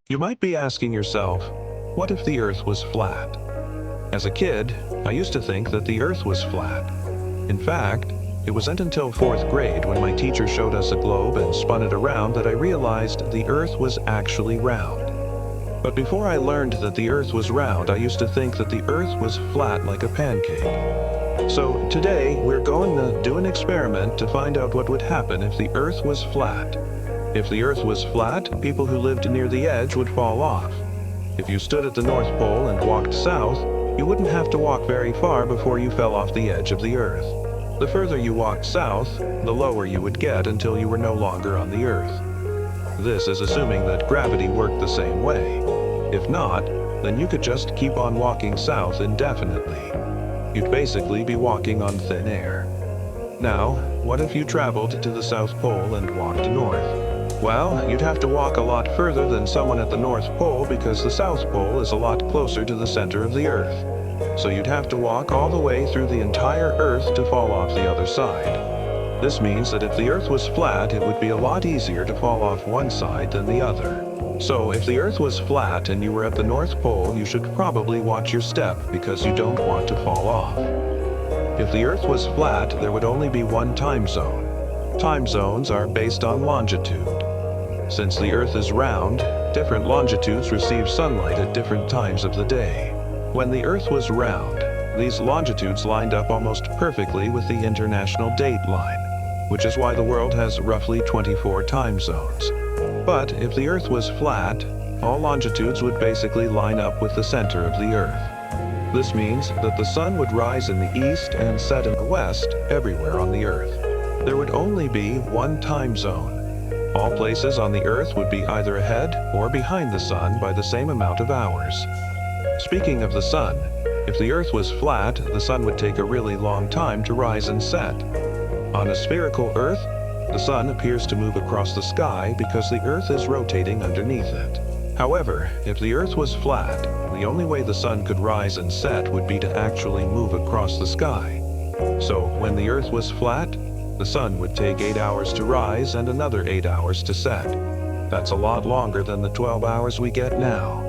You might be asking yourself, what if the Earth was flat? As a kid, I used to think that the Earth was flat. In fact, it wasn't until fourth grade when my teacher showed us a globe and spun it around that I realized the Earth was actually round. But before I learned that the Earth was round, I used to think that the Earth was flat like a pancake. So today, we're going to do an experiment to find out what would happen if the Earth was flat. If the Earth was flat, people who lived near the edge would fall off. If you stood at the North Pole and walked south, you wouldn't have to walk very far before you fell off the edge of the Earth. The further you walked south, the lower you would get until you were no longer on the Earth. This is assuming that gravity worked the same way. If not, then you could just keep on walking south indefinitely. You'd basically be walking on thin air. Now, what if you traveled to the South Pole and walked north? Well, you'd have to walk a lot further than someone at the North Pole because the South Pole is a lot closer to the center of the Earth. So you'd have to walk all the way through the entire Earth to fall off the other side. This means that if the Earth was flat, it would be a lot easier to fall off one side than the other. So if the Earth was flat and you were at the North Pole, you should probably watch your step because you don't want to fall off. If the Earth was flat, there would only be one time zone. Time zones are based on longitude. Since the Earth is round, different longitudes receive sunlight at different times of the day. When the Earth was round, these longitudes lined up almost perfectly with the international date line, which is why the world has roughly 24 time zones. But if the Earth was flat, all longitudes would basically line up with the center of the Earth. This means that the sun would rise in the east and set in the west everywhere on the Earth. There would only be one time zone. All places on the Earth would be either ahead or behind the sun by the same amount of hours. Speaking of the sun, if the Earth was flat, the sun would take a really long time to rise and set. On a spherical Earth, the sun appears to move across the sky because the Earth is rotating underneath it. However, if the Earth was flat, the only way the sun could rise and set would be to actually move across the sky. So when the Earth was flat, the sun would take 8 hours to rise and another 8 hours to set. That's a lot longer than the 12 hours we get now.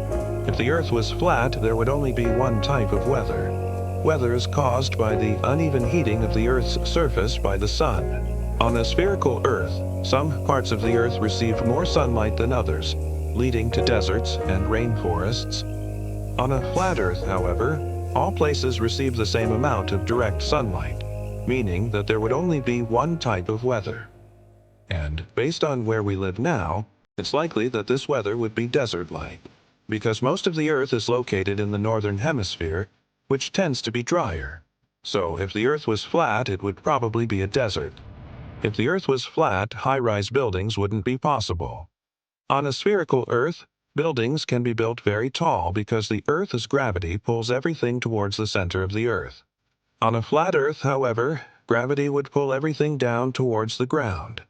If the Earth was flat, there would only be one type of weather. Weather is caused by the uneven heating of the Earth's surface by the sun. On a spherical Earth, some parts of the Earth receive more sunlight than others, leading to deserts and rainforests. On a flat Earth, however, all places receive the same amount of direct sunlight, meaning that there would only be one type of weather. And based on where we live now, it's likely that this weather would be desert-like, because most of the Earth is located in the northern hemisphere, which tends to be drier. So if the Earth was flat, it would probably be a desert. If the Earth was flat, high-rise buildings wouldn't be possible. On a spherical Earth, buildings can be built very tall because the Earth's gravity pulls everything towards the center of the Earth. On a flat Earth, however, gravity would pull everything down towards the ground.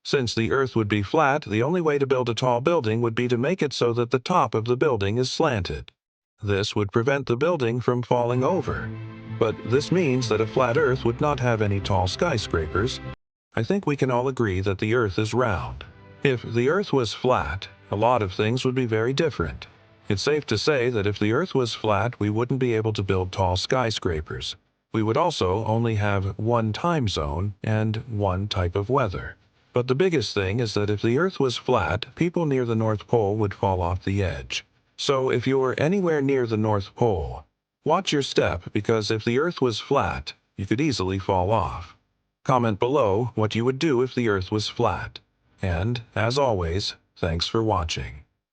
Since the Earth would be flat, the only way to build a tall building would be to make it so that the top of the building is slanted. This would prevent the building from falling over. But this means that a flat Earth would not have any tall skyscrapers. I think we can all agree that the Earth is round. If the Earth was flat, a lot of things would be very different. It's safe to say that if the Earth was flat, we wouldn't be able to build tall skyscrapers. We would also only have one time zone and one type of weather. But the biggest thing is that if the Earth was flat, people near the North Pole would fall off the edge. So if you're anywhere near the North Pole, watch your step because if the Earth was flat, you could easily fall off. Comment below what you would do if the Earth was flat. And, as always, thanks for watching.